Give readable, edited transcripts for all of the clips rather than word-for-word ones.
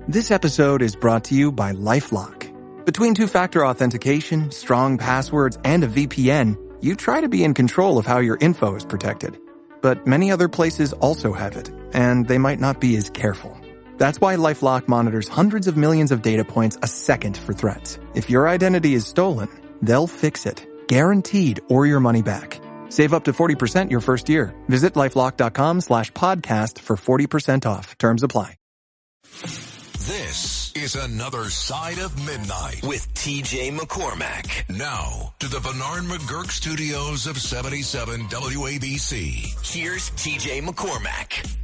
This episode is brought to you by LifeLock. Between two-factor authentication, strong passwords, and a VPN, you try to be in control of how your info is protected. But many other places also have it, and they might not be as careful. That's why LifeLock monitors hundreds of millions of data points a second for threats. If your identity is stolen, they'll fix it, guaranteed, or your money back. Save up to 40% your first year. Visit LifeLock.com/podcast for 40% off. Terms apply. This is Another Side of Midnight with TJ McCormack. Now to the Bernard McGurk studios of 77 WABC. Here's TJ McCormack.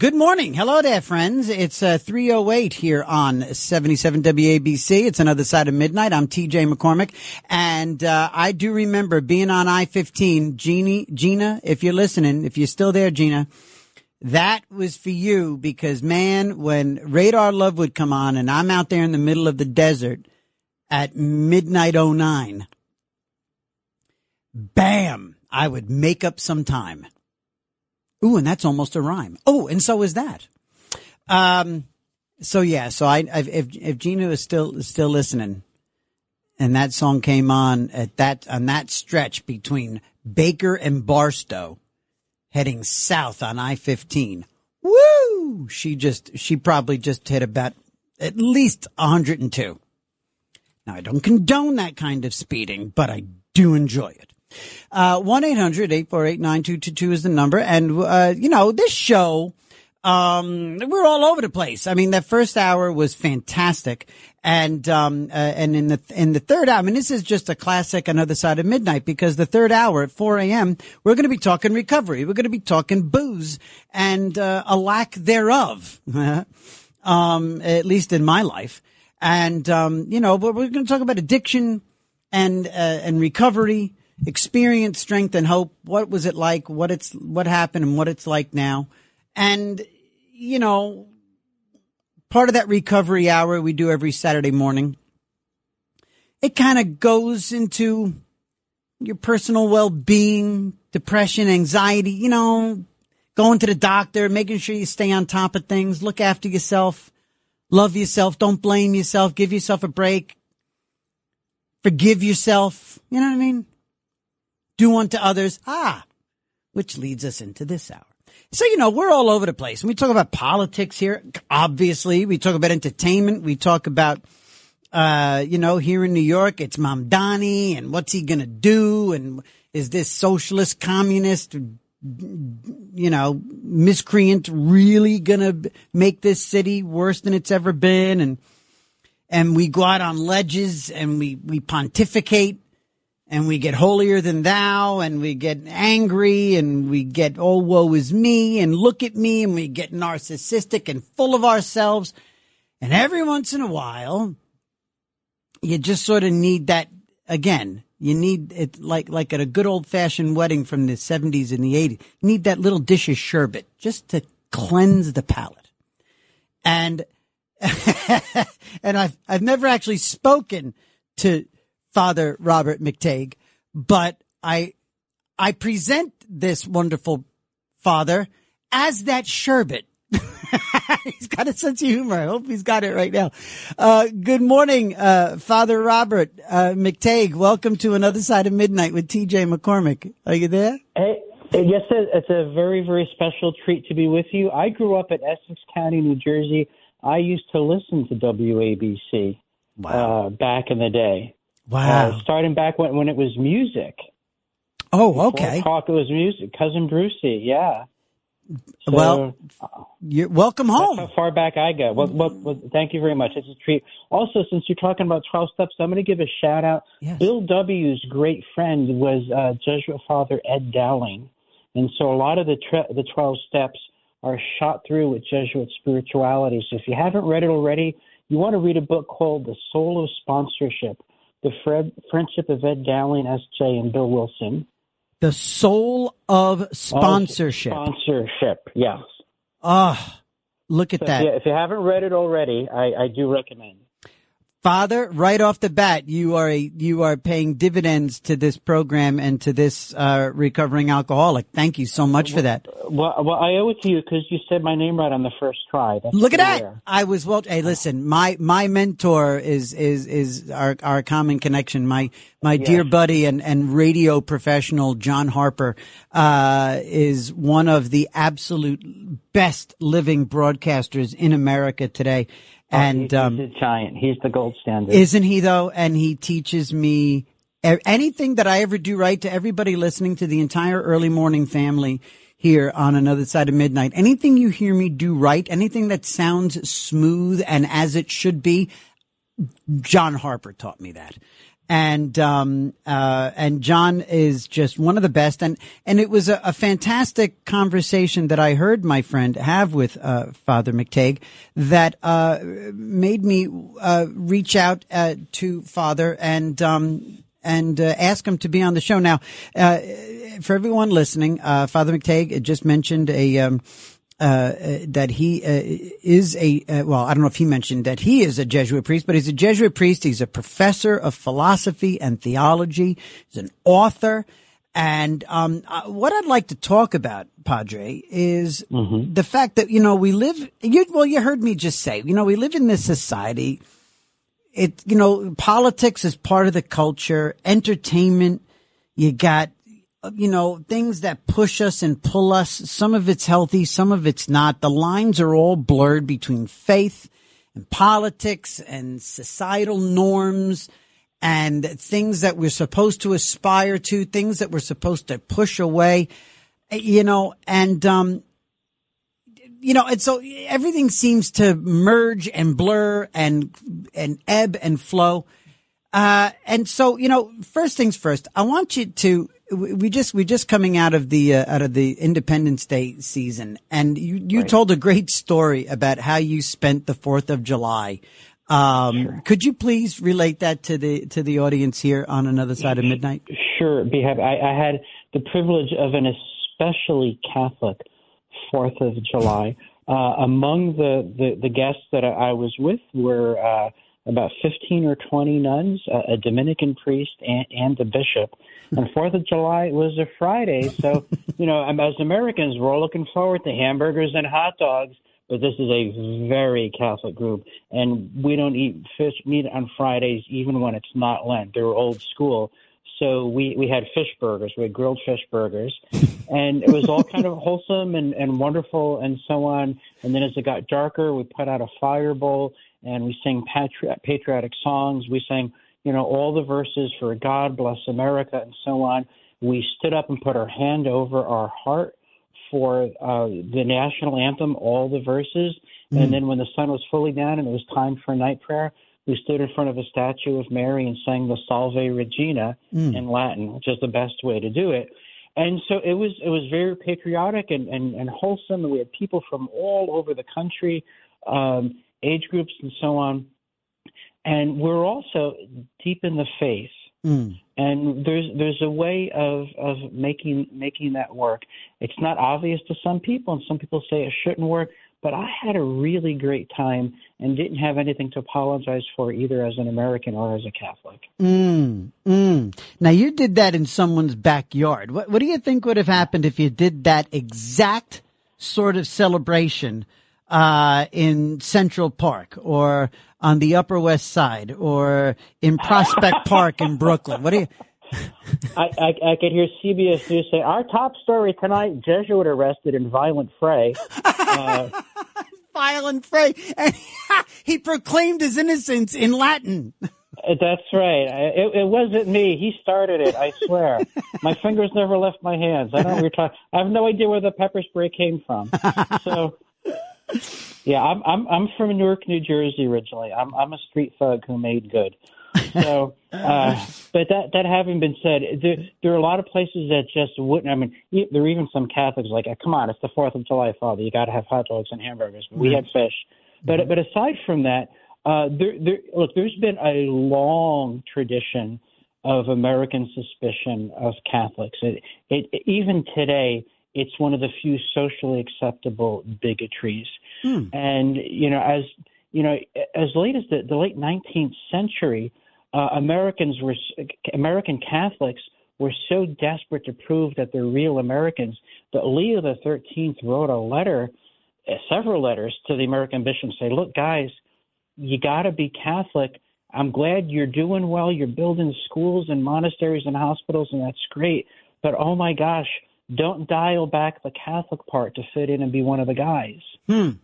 Good morning. Hello there, friends. It's 3:08 here on 77 WABC. It's Another Side of Midnight. I'm TJ McCormack, and I do remember being on I-15. Gina, if you're listening, if you're still there, Gina, that was for you because, man, when Radar Love would come on and I'm out there in the middle of the desert at midnight 09, bam, I would make up some time. Ooh, and that's almost a rhyme. Oh, and so is that. So if Gina is still listening, and that song came on on that stretch between Baker and Barstow, heading south on I-15, woo! She probably just hit about at least 102. Now I don't condone that kind of speeding, but I do enjoy it. 1-800-848-9222 is the number. And, this show, we're all over the place. I mean, that first hour was fantastic. And in the third hour, I mean, this is just a classic Another Side of Midnight because the third hour at 4 a.m., we're going to be talking recovery. We're going to be talking booze and, a lack thereof, at least in my life. And, but we're going to talk about addiction and recovery. Experience, strength, and hope. What was it like? What happened and what it's like now. And, part of that recovery hour we do every Saturday morning, it kind of goes into your personal well-being, depression, anxiety, going to the doctor, making sure you stay on top of things, look after yourself, love yourself, don't blame yourself, give yourself a break, forgive yourself. You know what I mean? Do unto others, which leads us into this hour. So, we're all over the place. And we talk about politics here, obviously. We talk about entertainment. We talk about, here in New York, it's Mamdani and what's he going to do? And is this socialist, communist, miscreant really going to make this city worse than it's ever been? And we go out on ledges and we pontificate. And we get holier than thou, and we get angry, and we get, oh, woe is me, and look at me, and we get narcissistic and full of ourselves. And every once in a while, you just sort of need that again. You need it like at a good old-fashioned wedding from the 70s and the 80s. You need that little dish of sherbet just to cleanse the palate. And and I've never actually spoken to Father Robert McTeigue, but I present this wonderful father as that sherbet. He's got a sense of humor. I hope he's got it right now. Good morning, Father Robert McTeigue. Welcome to Another Side of Midnight with TJ McCormack. Are you there? Hey, yes, it's a very, very special treat to be with you. I grew up in Essex County, New Jersey. I used to listen to WABC back in the day. Wow. Starting back when it was music. Oh, okay. Before talk, it was music. Cousin Brucey, yeah. So, well, you're welcome home. That's how far back I go. Well, thank you very much. It's a treat. Also, since you're talking about 12 steps, I'm going to give a shout out. Yes. Bill W.'s great friend was Jesuit Father Ed Dowling. And so a lot of the 12 steps are shot through with Jesuit spirituality. So if you haven't read it already, you want to read a book called The Soul of Sponsorship. The Friendship of Ed Dowling, S.J., and Bill Wilson. The Soul of Sponsorship. Sponsorship, yes. Look at that. If you haven't read it already, I do recommend. Father, right off the bat, you are paying dividends to this program and to this recovering alcoholic. Thank you so much for that. Well, I owe it to you because you said my name right on the first try. That's Look at that! rare. I was Hey, listen, my mentor is our common connection. My dear buddy and radio professional John Harper is one of the absolute best living broadcasters in America today. And he's a giant. He's the gold standard. Isn't he, though? And he teaches me anything that I ever do right, to everybody listening, to the entire early morning family here on Another Side of Midnight. Anything you hear me do right, anything that sounds smooth and as it should be, John Harper taught me that. And John is just one of the best. And it was a fantastic conversation that I heard my friend have with, Father McTeigue that, made me, reach out, to Father and ask him to be on the show. Now, for everyone listening, Father McTeigue just mentioned that he is well, I don't know if he mentioned that he is a Jesuit priest, but he's a Jesuit priest. He's a professor of philosophy and theology. He's an author. And what I'd like to talk about, Padre, is the fact that, we live, you heard me just say, we live in this society. Politics is part of the culture, entertainment, you got, things that push us and pull us. Some of it's healthy, some of it's not. The lines are all blurred between faith and politics and societal norms and things that we're supposed to aspire to, things that we're supposed to push away, and so everything seems to merge and blur and ebb and flow. And so, first things first, I want you to, we just coming out of the Independence Day season, and you Right. told a great story about how you spent the 4th of July. Sure. Could you please relate that to the audience here on Another Side of Midnight? Sure. Be happy. I had the privilege of an especially Catholic 4th of July. Among the guests that I was with were about 15 or 20 nuns, a Dominican priest, and a bishop. And 4th of July was a Friday. So, as Americans, we're all looking forward to hamburgers and hot dogs. But this is a very Catholic group. And we don't eat meat on Fridays, even when it's not Lent. They're old school. So we had fish burgers. We had grilled fish burgers. And it was all kind of wholesome and wonderful and so on. And then as it got darker, we put out a fire bowl and we sang patriotic songs. We sang, all the verses for God Bless America and so on. We stood up and put our hand over our heart for the national anthem, all the verses. And then when the sun was fully down and it was time for night prayer, we stood in front of a statue of Mary and sang the Salve Regina in Latin, which is the best way to do it. And so it was very patriotic and wholesome. And we had people from all over the country, age groups and so on. And we're also deep in the faith. And there's a way of making that work. It's not obvious to some people, and some people say it shouldn't work. But I had a really great time and didn't have anything to apologize for either as an American or as a Catholic. Now, you did that in someone's backyard. What do you think would have happened if you did that exact sort of celebration in Central Park or on the Upper West Side or in Prospect Park in Brooklyn? What do you... I could hear CBS News say, our top story tonight, Jesuit arrested in violent fray. Violent fray. And he proclaimed his innocence in Latin. That's right. It wasn't me. He started it, I swear. My fingers never left my hands. I don't know what you're talking. I have no idea where the pepper spray came from. So, yeah, I'm from Newark, New Jersey originally. I'm a street thug who made good. So, but that having been said, there are a lot of places that just wouldn't. I mean, there are even some Catholics like, come on, it's the 4th of July, Father. You got to have hot dogs and hamburgers. But we had fish. But aside from that, there's been a long tradition of American suspicion of Catholics. Even today, it's one of the few socially acceptable bigotries. And, as late as the late 19th century, American Catholics were so desperate to prove that they're real Americans that Leo the 13th wrote a letter, several letters to the American bishops, say, look, guys, you got to be Catholic. I'm glad you're doing well. You're building schools and monasteries and hospitals, and that's great. But, oh, my gosh, don't dial back the Catholic part to fit in and be one of the guys. And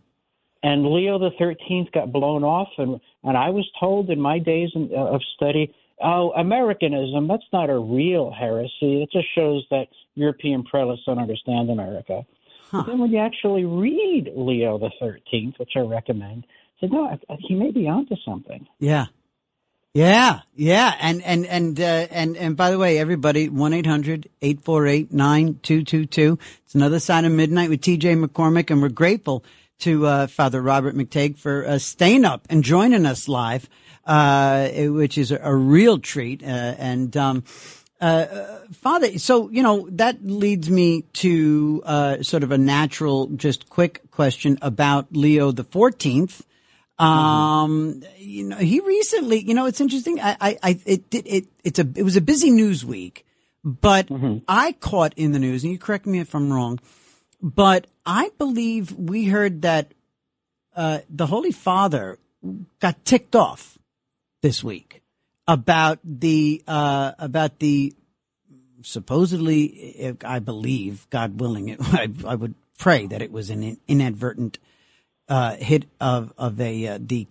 Leo the 13th got blown off, and I was told in my days of study, oh, Americanism, that's not a real heresy. It just shows that European prelates don't understand America. But then when you actually read Leo the 13th, which I recommend, I said, no, he may be onto something. Yeah. And by the way, everybody, 1-800-848-9222. It's another sign of midnight with TJ McCormick, and we're grateful to Father Robert McTeigue for staying up and joining us live, which is a real treat. Father, so, that leads me to sort of a natural, just quick question about Leo the 14th. He recently, it's interesting. It was a busy news week, but I caught in the news, and you correct me if I'm wrong, but I believe we heard that the Holy Father got ticked off this week about the supposedly, I believe, God willing, I would pray that it was an inadvertent hit of the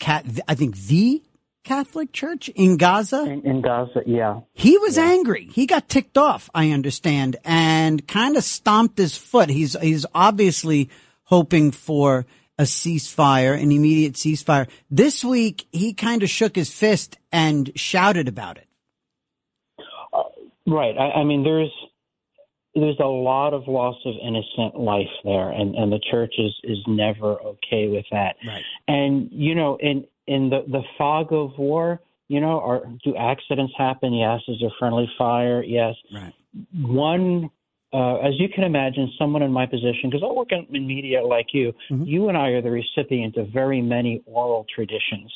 Catholic Church in Gaza. In Gaza, yeah. He was angry. He got ticked off, I understand, and kind of stomped his foot. He's obviously hoping for a ceasefire, an immediate ceasefire. This week, he kind of shook his fist and shouted about it. Right. I mean, there's a lot of loss of innocent life there, and the church is never okay with that. Right. And, in the fog of war, do accidents happen? Yes. Is there friendly fire? Yes. Right. As you can imagine, someone in my position, because I work in media like you, you and I are the recipient of very many oral traditions,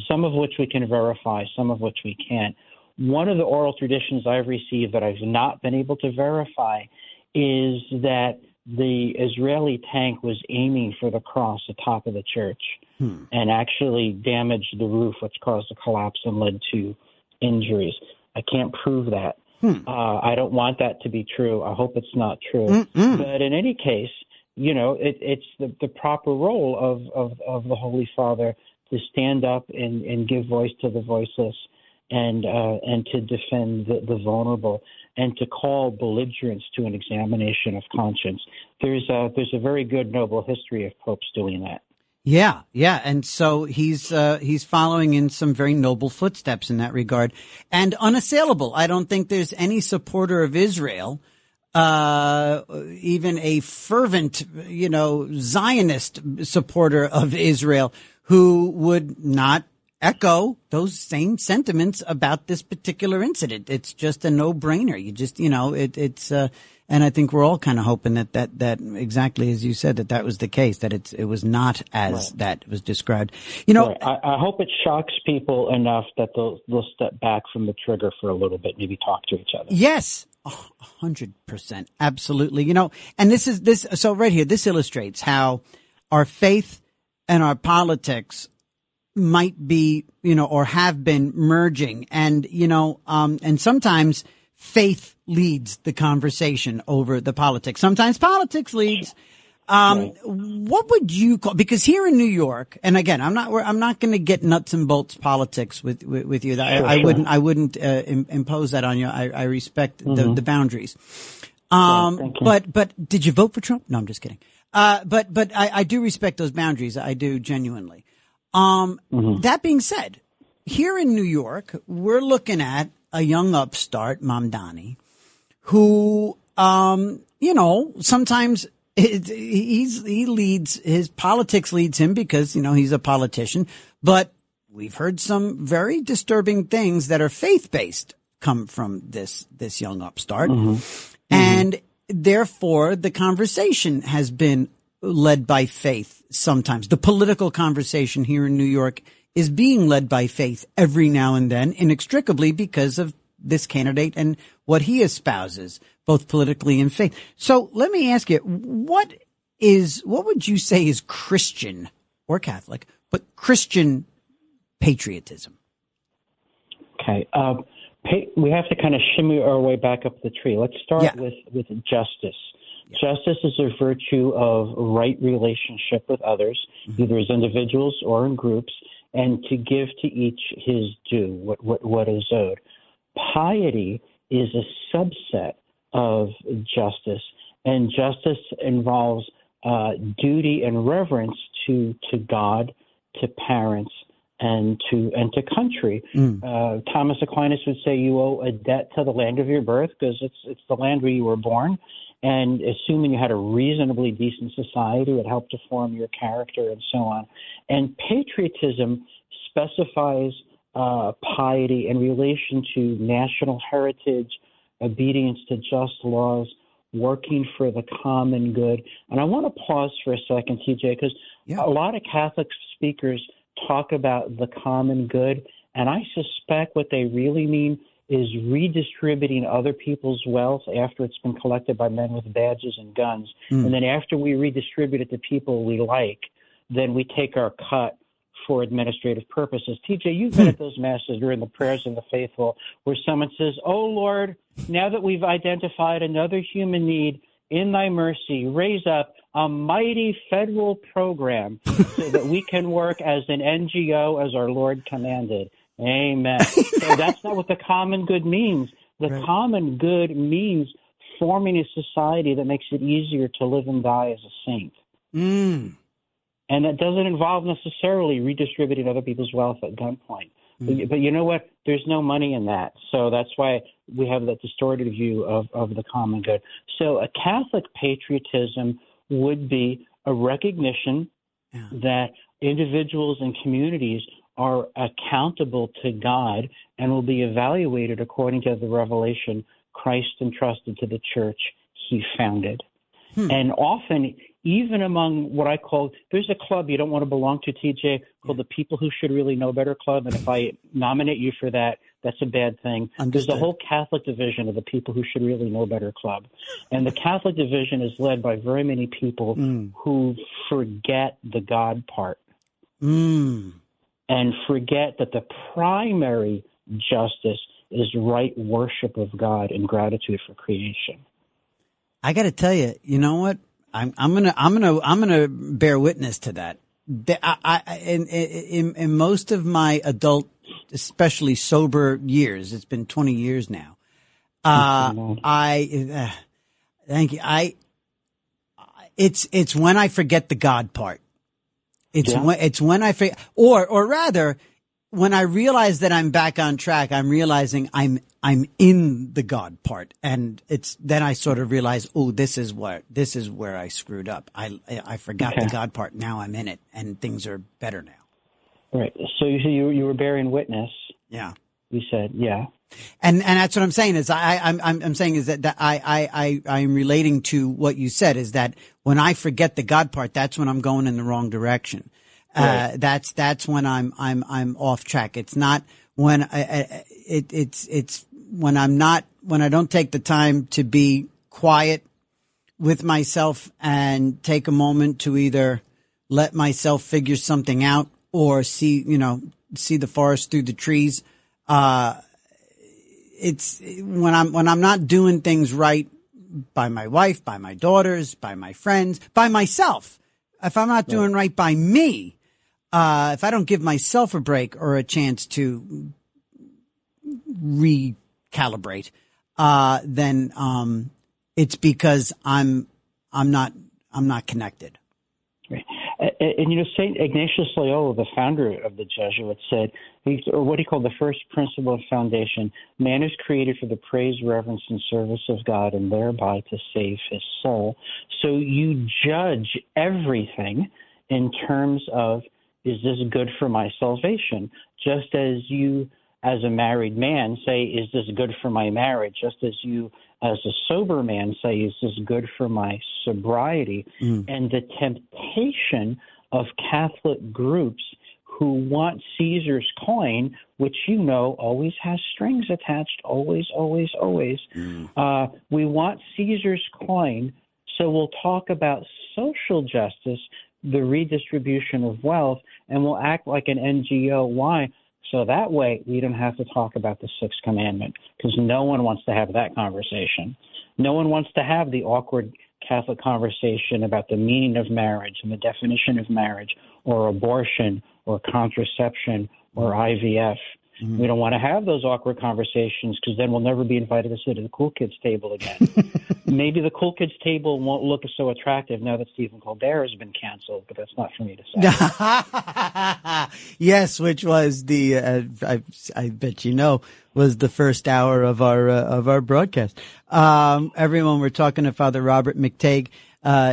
some of which we can verify, some of which we can't. One of the oral traditions I've received that I've not been able to verify is that the Israeli tank was aiming for the cross atop of the church and actually damaged the roof, which caused a collapse and led to injuries. I can't prove that. I don't want that to be true. I hope it's not true. But in any case, it's the proper role of the Holy Father to stand up and give voice to the voiceless and to defend the vulnerable and to call belligerents to an examination of conscience. There's a very good, noble history of popes doing that. Yeah. And so he's following in some very noble footsteps in that regard, and unassailable. I don't think there's any supporter of Israel, even a fervent, Zionist supporter of Israel, who would not echo those same sentiments about this particular incident. It's just a no-brainer. You just, and I think we're all kind of hoping that exactly as you said, that was the case, that it was not as that was described. Right. I hope it shocks people enough that they'll step back from the trigger for a little bit, maybe talk to each other. Yes. 100%. Absolutely. And so right here, this illustrates how our faith and our politics might be, or have been merging, and sometimes faith leads the conversation over the politics. Sometimes politics leads. What would you call? Because here in New York, and again, I'm not going to get nuts and bolts politics with you. I wouldn't impose that on you. I respect the boundaries. But did you vote for Trump? No, I'm just kidding. But I do respect those boundaries. I do genuinely. That being said, here in New York, we're looking at a young upstart, Mamdani, who, sometimes his politics leads him because, he's a politician, but we've heard some very disturbing things that are faith-based come from this young upstart. And therefore the conversation has been led by faith sometimes. The political conversation here in New York is being led by faith every now and then, inextricably because of this candidate and what he espouses, both politically and faith. So let me ask you, what would you say is Christian or Catholic, but Christian patriotism? Okay. We have to kind of shimmy our way back up the tree. Let's start with justice. Yeah. Justice is a virtue of right relationship with others, either as individuals or in groups, and to give to each his due, what is owed. Piety is a subset of justice, and justice involves duty and reverence to God, to parents, and to country. Thomas Aquinas would say you owe a debt to the land of your birth because it's the land where you were born, and assuming you had a reasonably decent society, it helped to form your character and so on. And patriotism specifies piety in relation to national heritage, obedience to just laws, working for the common good. And I want to pause for a second, TJ, because a lot of Catholic speakers talk about the common good, and I suspect what they really mean is redistributing other people's wealth after it's been collected by men with badges and guns. And then after we redistribute it to people we like, then we take our cut for administrative purposes. TJ, you've been at those masses during the prayers of the faithful where someone says, "Oh, Lord, now that we've identified another human need, in thy mercy, raise up a mighty federal program so that we can work as an NGO as our Lord commanded." Amen. So that's not what the common good means. The common good means forming a society that makes it easier to live and die as a saint. And that doesn't involve necessarily redistributing other people's wealth at gunpoint. But you know what? There's no money in that. So that's why we have that distorted view of the common good. So a Catholic patriotism would be a recognition that individuals and communities are accountable to God and will be evaluated according to the revelation Christ entrusted to the church he founded. And often, even among what I call, there's a club you don't want to belong to, TJ, called the People Who Should Really Know Better Club. And if I nominate you for that, that's a bad thing. There's the whole Catholic division of the People Who Should Really Know Better Club. And the Catholic division is led by very many people who forget the God part and forget that the primary justice is right worship of God and gratitude for creation. I got to tell you, you know what? I'm gonna bear witness to that. In most of my adult, especially sober years, it's been 20 years now. Thank you. It's when I forget the God part. It's when I forget, or rather, when I realize that I'm back on track, I'm realizing I'm in the God part, and then I sort of realize, oh, this is where I screwed up. I forgot the God part. Now I'm in it, and things are better now. Right. So you were bearing witness. Yeah. You said, yeah. And that's what I'm saying is I'm saying is that I'm relating to what you said is that when I forget the God part, that's when I'm going in the wrong direction. Right. That's when I'm off track. It's not when it's when I don't take the time to be quiet with myself and take a moment to either let myself figure something out or see the forest through the trees. It's when I'm not doing things right by my wife, by my daughters, by my friends, by myself. If I'm not doing right by me, if I don't give myself a break or a chance to recalibrate, then it's because I'm not connected. Right. And St. Ignatius Loyola, the founder of the Jesuits, said, or what he called the first principle of foundation, man is created for the praise, reverence, and service of God, and thereby to save his soul. So you judge everything in terms of, is this good for my salvation? Just as you as a married man, say, is this good for my marriage? Just as you, as a sober man, say, is this good for my sobriety? And the temptation of Catholic groups who want Caesar's coin, which always has strings attached, always. We want Caesar's coin, so we'll talk about social justice, the redistribution of wealth, and we'll act like an NGO. Why? So that way we don't have to talk about the Sixth Commandment, because no one wants to have that conversation. No one wants to have the awkward Catholic conversation about the meaning of marriage and the definition of marriage, or abortion, or contraception, or IVF. We don't want to have those awkward conversations, because then we'll never be invited to sit at the cool kids table again. Maybe the cool kids table won't look so attractive now that Stephen Colbert has been canceled, but that's not for me to say. Yes, which was the I bet was the first hour of our broadcast. Everyone, we're talking to Father Robert McTeigue.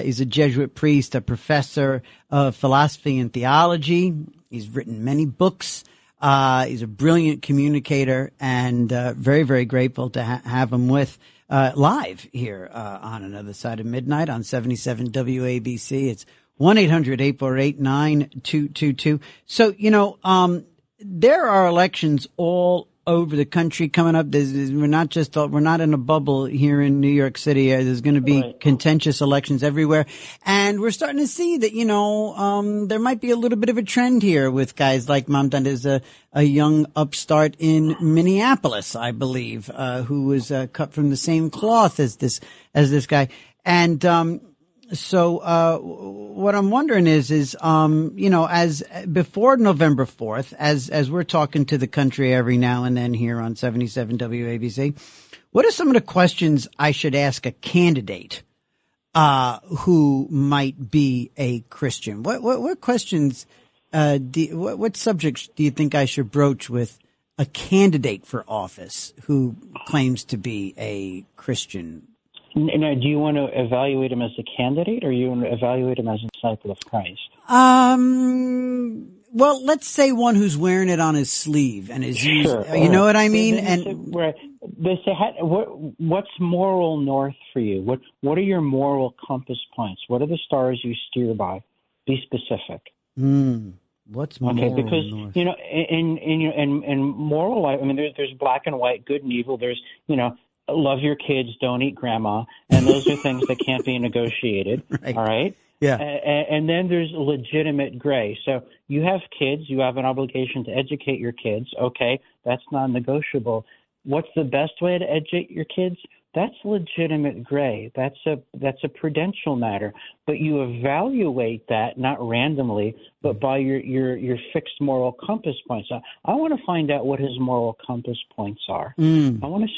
He's a Jesuit priest, a professor of philosophy and theology. He's written many books. He's a brilliant communicator, and very, very grateful to have him with live here on Another Side of Midnight on 77 WABC. It's 1-800-848-9222. So, there are elections all over the country coming up. We're not in a bubble here in New York City. There's going to be contentious elections everywhere. And we're starting to see that, there might be a little bit of a trend here with guys like Mamdani. There's a young upstart in Minneapolis, I believe, who was cut from the same cloth as this guy. And, so, what I'm wondering is, as before November 4th, as we're talking to the country every now and then here on 77 WABC, what are some of the questions I should ask a candidate, who might be a Christian? What questions, what subjects do you think I should broach with a candidate for office who claims to be a Christian? Now, do you want to evaluate him as a candidate, or you want to evaluate him as a disciple of Christ? Well, let's say one who's wearing it on his sleeve and is sure. You know what I mean? They say, what's moral north for you? What are your moral compass points? What are the stars you steer by? Be specific. What's moral north? Okay, because north? In moral life, there's black and white, good and evil. There's love your kids, don't eat grandma, and those are things that can't be negotiated. Right. All right. Yeah. And then there's legitimate gray. So you have kids, you have an obligation to educate your kids. Okay, that's non-negotiable. What's the best way to educate your kids? That's legitimate gray. That's a prudential matter. But you evaluate that not randomly, but by your fixed moral compass points. I want to find out what his moral compass points are. I want to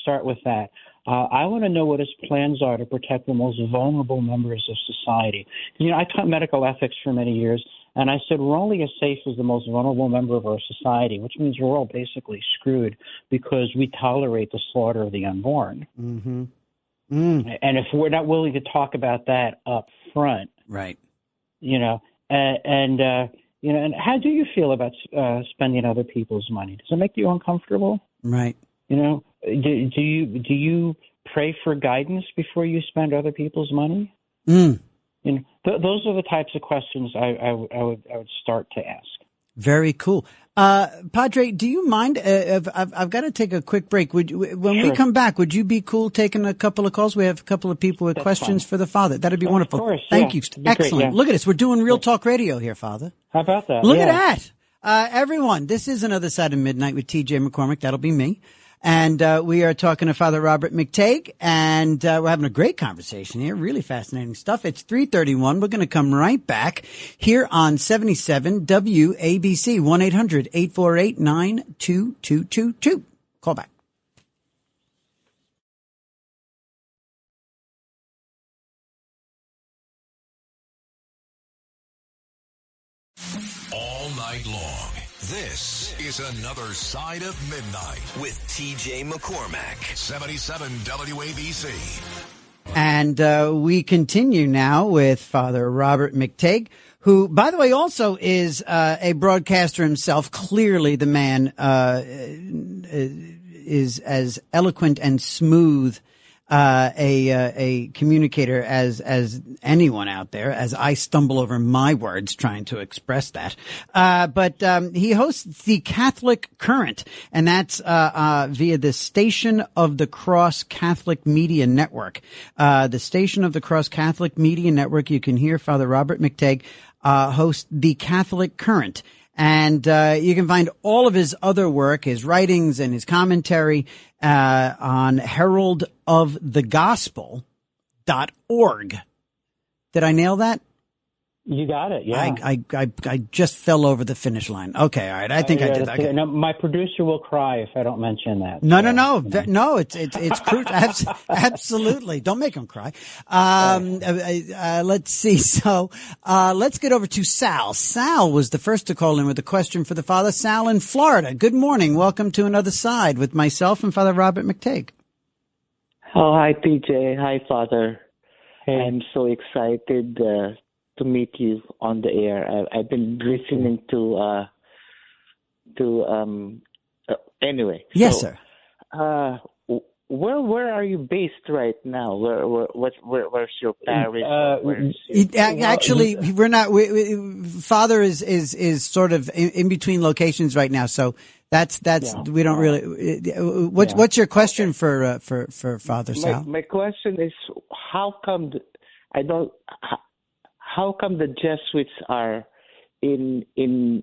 start with that. I want to know what his plans are to protect the most vulnerable members of society. I taught medical ethics for many years, and I said we're only as safe as the most vulnerable member of our society, which means we're all basically screwed because we tolerate the slaughter of the unborn. And if we're not willing to talk about that up front, right? And how do you feel about spending other people's money? Does it make you uncomfortable? Right. Do you pray for guidance before you spend other people's money? Those are the types of questions I would start to ask. Very cool. Padre, do you mind? I've got to take a quick break. When we come back, would you be cool taking a couple of calls? We have a couple of people with questions for the Father. That'd be wonderful. Of course, Thank you. Great, Excellent. Look at us. We're doing Real Talk Radio here, Father. How about that? Look at that. Everyone, this is Another Side of Midnight with TJ McCormick. That'll be me. And we are talking to Father Robert McTeigue, and we're having a great conversation here. Really fascinating stuff. It's 3:31. We're going to come right back here on 77 WABC, 1-800-848-9222. Call back. All night long. This is Another Side of Midnight with TJ McCormack, 77 WABC. And we continue now with Father Robert McTeigue, who, by the way, also is a broadcaster himself. Clearly, the man is as eloquent and smooth a communicator as anyone out there, as I stumble over my words trying to express that. But he hosts the Catholic Current, and that's via the Station of the Cross Catholic Media Network. The Station of the Cross Catholic Media Network. You can hear Father Robert McTeigue host the Catholic Current. And you can find all of his other work, his writings and his commentary on heraldofthegospel.org. Did I nail that? You got it. Yeah. I just fell over the finish line. Okay. All right. I think I did that. Okay. No, my producer will cry if I don't mention that. No. No, it's crucial. Absolutely. Don't make him cry. Let's see. So, let's get over to Sal. Sal was the first to call in with a question for the Father. Sal in Florida. Good morning. Welcome to Another Side with myself and Father Robert McTeigue. Oh, hi, PJ. Hi, Father. Hey. I'm so excited to meet you on the air. I've been listening to anyway. Yes, sir. Where are you based right now? Where's your parish? Actually, we're not. Father is sort of in between locations right now, so that's we don't really. What's your question for Father Sal? My question is, how come the Jesuits are into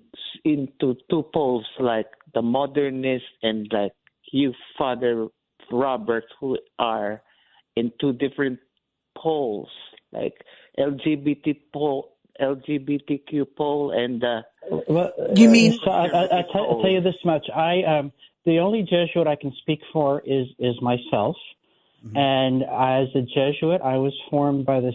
two poles, like the modernists and like you, Father Robert, who are in two different poles, like LGBTQ pole and you mean? So I'll tell you this much. The only Jesuit I can speak for is myself. Mm-hmm. And as a Jesuit, I was formed by the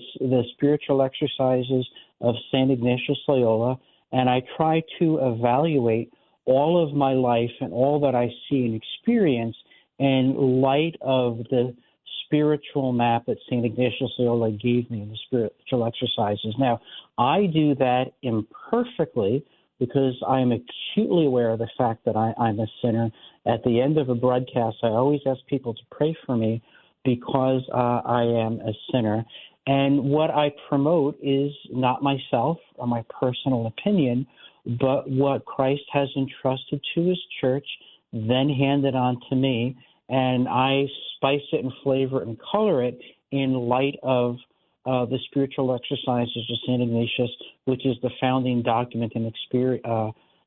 spiritual exercises of St. Ignatius Loyola, and I try to evaluate all of my life and all that I see and experience in light of the spiritual map that St. Ignatius Loyola gave me in the spiritual exercises. Now, I do that imperfectly because I am acutely aware of the fact that I'm a sinner. At the end of a broadcast, I always ask people to pray for me because I am a sinner. And what I promote is not myself or my personal opinion, but what Christ has entrusted to his church, then handed on to me, and I spice it and flavor it and color it in light of the spiritual exercises of St. Ignatius, which is the founding document and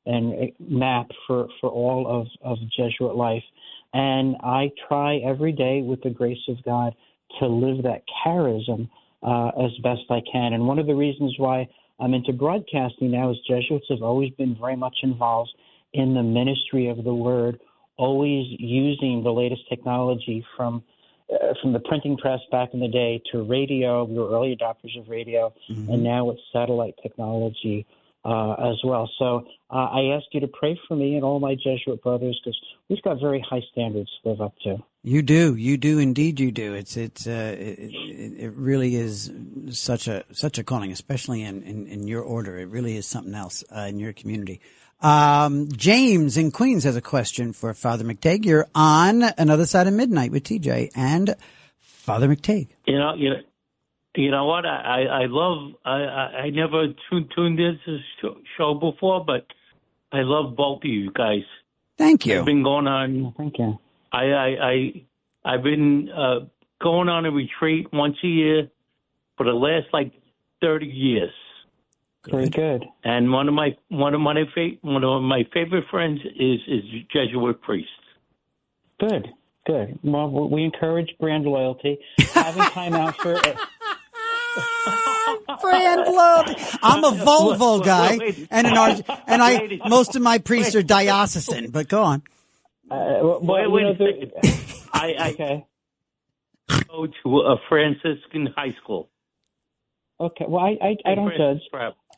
and map for all of Jesuit life. And I try every day, with the grace of God, to live that charism as best I can. And one of the reasons why I'm into broadcasting now is Jesuits have always been very much involved in the ministry of the word, always using the latest technology from the printing press back in the day to radio. We were early adopters of radio, mm-hmm. and now it's satellite technology as well. So I ask you to pray for me and all my Jesuit brothers, because we've got very high standards to live up to. You do indeed. You do. It really is such a calling, especially in your order. It really is something else in your community. James in Queens has a question for Father McTeigue. You're on Another Side of Midnight with TJ and Father McTeigue. You know what? I love. I never tuned this show before, but I love both of you guys. Thank you. I've been going on. Thank you. I've been going on a retreat once a year for the last 30 years. Very good. And one of my favorite friends is Jesuit priest. Good. Well, we encourage brand loyalty. Having time out for brand loyalty. I'm a Volvo guy, and most of my priests are diocesan. But go on. Wait a second. I go to a Franciscan high school. Okay. Well, I don't judge.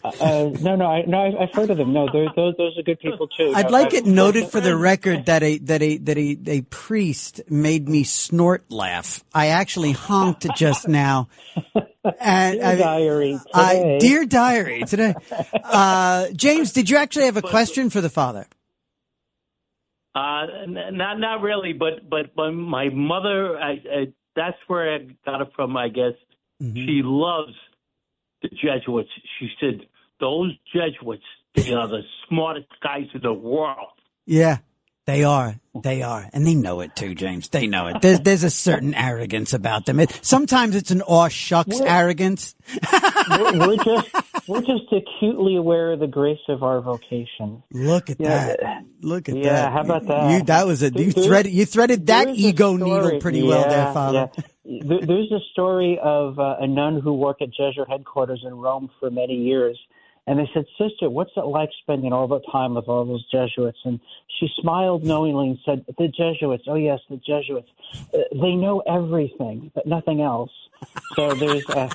I've heard of them. No, those are good people too. I'd like it noted for the record that a priest made me snort laugh. I actually honked just now And Dear diary today. Dear diary today. James, did you actually have a question for the father? Not really, but my mother, that's where I got it from, I guess. Mm-hmm. She loves the Jesuits. She said, those Jesuits, they are the smartest guys in the world. Yeah, they are. They are. And they know it too, James. They know it. There's a certain arrogance about them. Sometimes it's an aw shucks arrogance. We're just acutely aware of the grace of our vocation. Look at that. Look at that. Yeah, how about that? You threaded that ego needle pretty well there, Father. Yeah. There's a story of a nun who worked at Jesuit headquarters in Rome for many years. And they said, Sister, what's it like spending all the time with all those Jesuits? And she smiled knowingly and said, the Jesuits, oh, yes, the Jesuits. They know everything, but nothing else. So there's a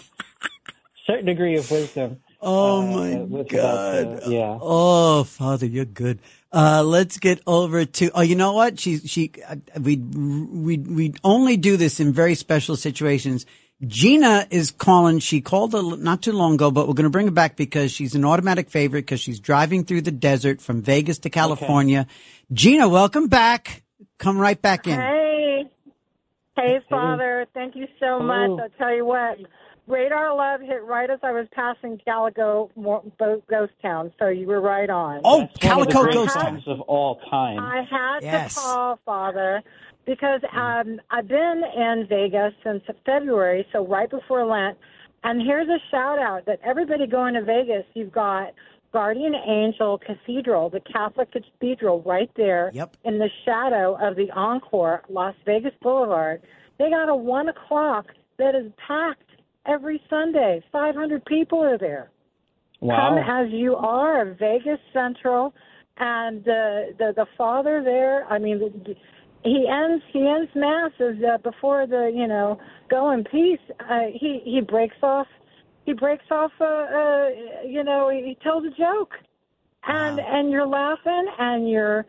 certain degree of wisdom. Oh, my God. Yeah. Oh, Father, you're good. Let's get over to, you know what? We only do this in very special situations. Gina is calling. She called not too long ago, but we're going to bring her back because she's an automatic favorite because she's driving through the desert from Vegas to California. Okay. Gina, welcome back. Come right back in. Hey, Father. Thank you so much. I'll tell you what. Radar Love hit right as I was passing Calico Ghost Town, so you were right on. Oh, that's Calico one of the Ghost Town of all time. I had to call, Father, because I've been in Vegas since February, so right before Lent. And here's a shout-out that everybody going to Vegas, you've got Guardian Angel Cathedral, the Catholic Cathedral right there in the shadow of the Encore, Las Vegas Boulevard. They got a 1 o'clock that is packed every Sunday. 500 people are there. Wow. Come as you are, Vegas Central. And the Father there, I mean, he ends masses before the go in peace. He breaks off. He tells a joke, and you're laughing and you're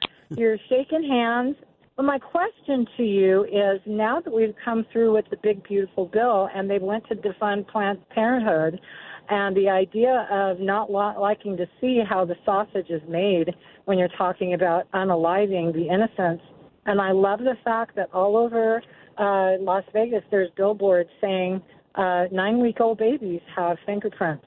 shaking hands. But my question to you is, now that we've come through with the big beautiful bill and they went to defund Planned Parenthood, and the idea of not liking to see how the sausage is made when you're talking about unaliving the innocents. And I love the fact that all over Las Vegas there's billboards saying 9-week-old babies have fingerprints.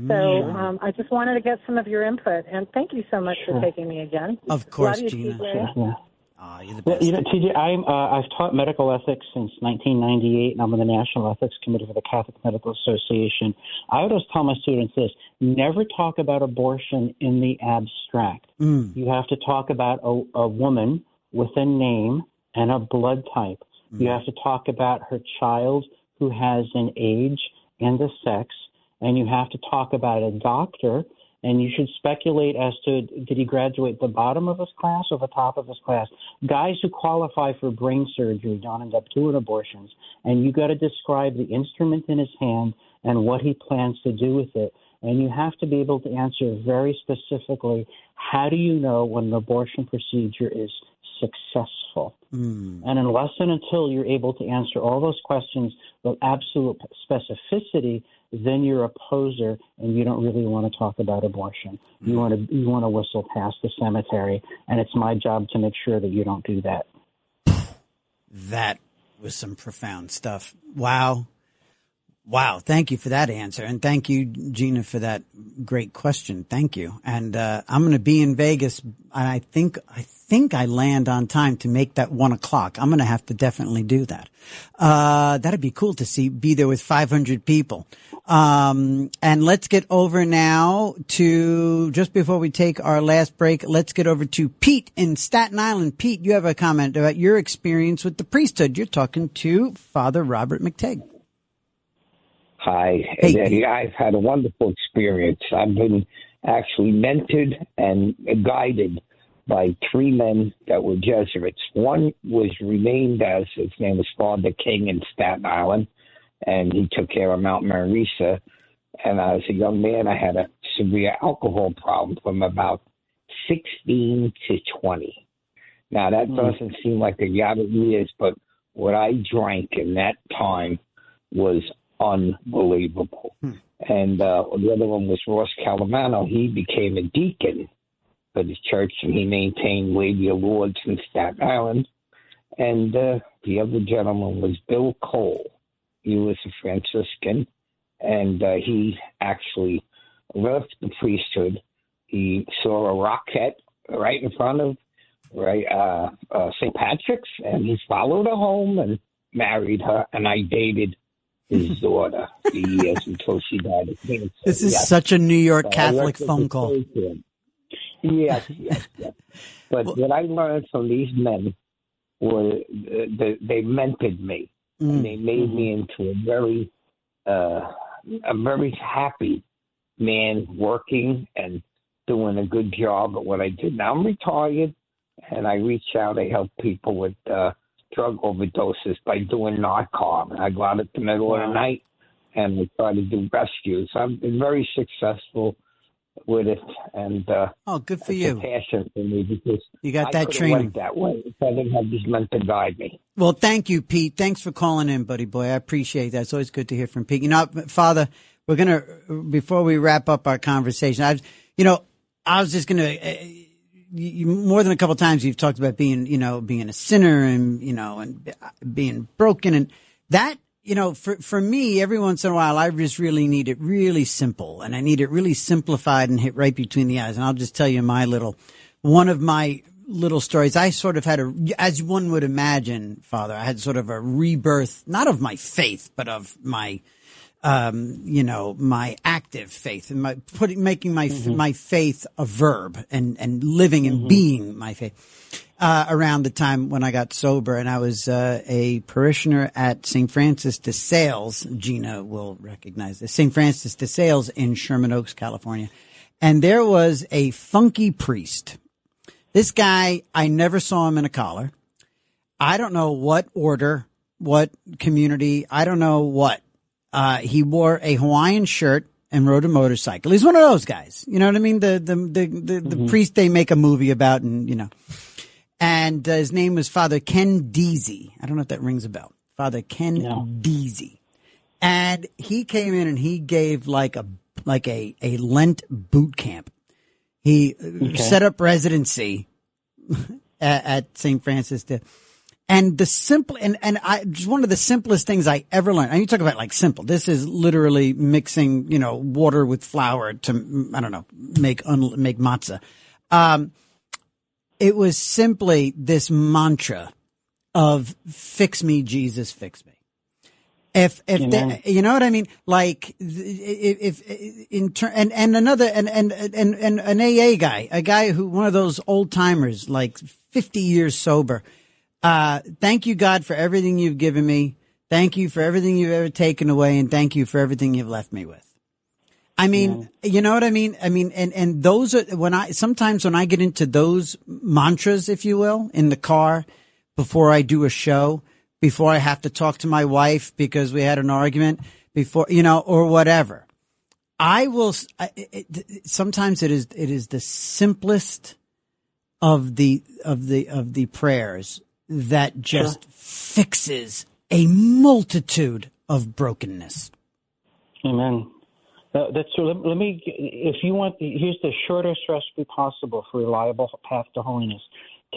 So I just wanted to get some of your input. And thank you so much for taking me again. Of course, love you, Gina. TJ. Oh, you're the best. TJ, I've taught medical ethics since 1998, and I'm on the National Ethics Committee for the Catholic Medical Association. I always tell my students this: never talk about abortion in the abstract. You have to talk about a woman with a name and a blood type. You have to talk about her child who has an age and a sex, and you have to talk about a doctor. And you should speculate as to, did he graduate the bottom of his class or the top of his class? Guys who qualify for brain surgery don't end up doing abortions. And you got to describe the instrument in his hand and what he plans to do with it. And you have to be able to answer very specifically, how do you know when an abortion procedure is successful? And unless and until you're able to answer all those questions with absolute specificity, then you're a poser and you don't really want to talk about abortion. You want to whistle past the cemetery, and it's my job to make sure that you don't do that. That was some profound stuff. Wow. Thank you for that answer. And thank you, Gina, for that great question. Thank you. And I'm going to be in Vegas. And I think I land on time to make that 1 o'clock. I'm going to have to definitely do that. That'd be cool to be there with 500 people. And let's get over now to, just before we take our last break, let's get over to Pete in Staten Island. Pete, you have a comment about your experience with the priesthood. You're talking to Father Robert McTeigue. Hi, Hey. I've had a wonderful experience. I've been actually mentored and guided by 3 men that were Jesuits. One was renamed as, his name was Father King in Staten Island, and he took care of Mount Marisa. And as a young man, I had a severe alcohol problem from about 16 to 20. Now, that doesn't seem like a lot of years, but what I drank in that time was unbelievable. And the other one was Ross Calamano. He became a deacon for the church, and he maintained Lady of Lords in Staten Island. And the other gentleman was Bill Cole. He was a Franciscan, and he actually left the priesthood. He saw a rocket right in front of St. Patrick's, and he followed her home and married her, and I dated his daughter for years until she died of cancer. This is such a New York Catholic phone call. Yes. But what I learned from these men was they mentored me, and they made me into a very happy man, working and doing a good job at what I did. Now I'm retired, and I reach out. I help people with drug overdoses by doing Narcan. I go out at the middle of the night, and I try to do rescues. I've been very successful with it, and good for you. It's a passion for me because you got that I training went that way if I didn't have these men to guide me. Well, thank you, Pete. Thanks for calling in, buddy boy. I appreciate that. It's always good to hear from Pete. You know, Father, we're gonna before we wrap up our conversation. I was just gonna. More than a couple of times you've talked about being a sinner and being broken, and that, for me, every once in a while, I just really need it really simple, and I need it really simplified and hit right between the eyes. And I'll just tell you one of my little stories. I sort of had as one would imagine, Father, I had sort of a rebirth, not of my faith, but of my my active faith and making my faith a verb and living and being my faith, around the time when I got sober. And I was, a parishioner at St. Francis de Sales. Gina will recognize this. St. Francis de Sales in Sherman Oaks, California. And there was a funky priest. This guy, I never saw him in a collar. I don't know what order, what community, I don't know what. He wore a Hawaiian shirt and rode a motorcycle. He's one of those guys. You know what I mean? The priest they make a movie about, and and his name was Father Ken Deasy. I don't know if that rings a bell. Father Ken Deasy. And he came in and he gave like a Lent boot camp. He set up residency at St. Francis de. And the simple, and just one of the simplest things I ever learned. And you talk about like simple. This is literally mixing, water with flour to, I don't know, make matzah. It was simply this mantra of "Fix me, Jesus, fix me." If you know what I mean, like and an AA guy, a guy who, one of those old timers, like 50 years sober. Thank you, God, for everything you've given me. Thank you for everything you've ever taken away. And thank you for everything you've left me with. I mean, you know what I mean? I mean, and those are sometimes when I get into those mantras, if you will, in the car before I do a show, before I have to talk to my wife because we had an argument before, or whatever, sometimes it is the simplest of the prayers that just fixes a multitude of brokenness. Amen. That's true. Let me, if you want, here's the shortest recipe possible for a reliable path to holiness.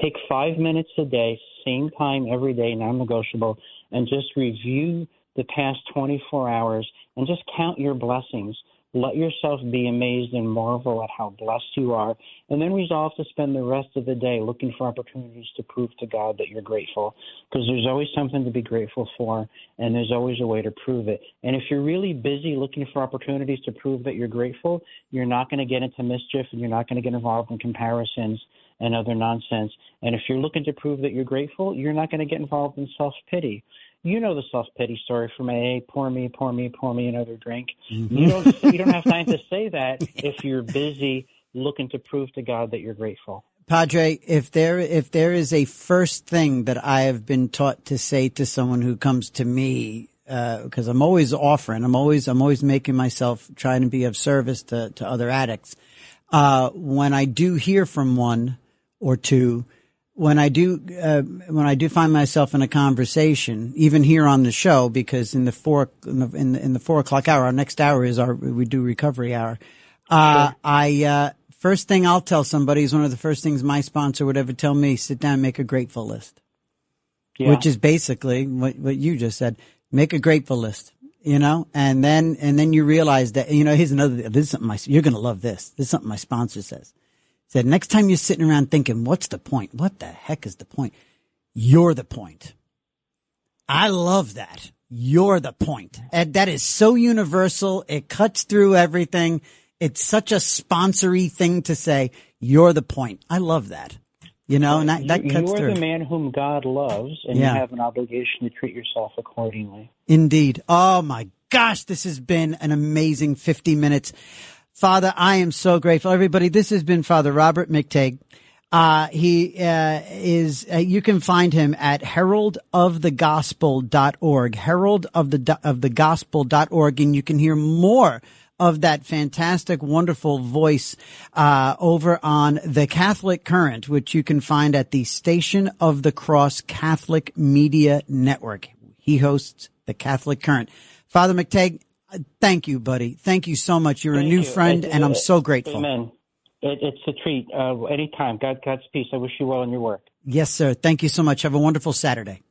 Take 5 minutes a day, same time every day, non-negotiable, and just review the past 24 hours and just count your blessings. Let yourself be amazed and marvel at how blessed you are, and then resolve to spend the rest of the day looking for opportunities to prove to God that you're grateful, because there's always something to be grateful for, and there's always a way to prove it. And if you're really busy looking for opportunities to prove that you're grateful, you're not going to get into mischief, and you're not going to get involved in comparisons and other nonsense. And if you're looking to prove that you're grateful, you're not going to get involved in self-pity. You know the self-pity story from AA, pour me, another drink. You don't have time to say that if you're busy looking to prove to God that you're grateful. Padre, if there is a first thing that I have been taught to say to someone who comes to me, because I'm always offering, I'm always making myself trying to be of service to other addicts. When I do hear from one or two, when I do find myself in a conversation, even here on the show, because in the 4 o'clock hour, our next hour is we do recovery hour. Sure. First thing I'll tell somebody is one of the first things my sponsor would ever tell me: sit down, and make a grateful list. Yeah. Which is basically what you just said. Make a grateful list, and then you realize that, here's another, this is something you're going to love this. This is something my sponsor says. Said, next time you're sitting around thinking, what's the point? What the heck is the point? You're the point. I love that. You're the point. And that is so universal. It cuts through everything. It's such a sponsory thing to say, you're the point. I love that. And that cuts through. You're the man whom God loves, and you have an obligation to treat yourself accordingly. Indeed. Oh, my gosh, this has been an amazing 50 minutes. Father, I am so grateful. Everybody, this has been Father Robert McTeigue. You can find him at heraldofthegospel.org, heraldofthegospel.org, and you can hear more of that fantastic, wonderful voice over on the Catholic Current, which you can find at the Station of the Cross Catholic Media Network. He hosts the Catholic Current. Father McTeigue, thank you, buddy. Thank you so much. You're a new friend, and I'm so grateful. Amen. It's a treat. Anytime. God's peace. I wish you well in your work. Yes, sir. Thank you so much. Have a wonderful Saturday.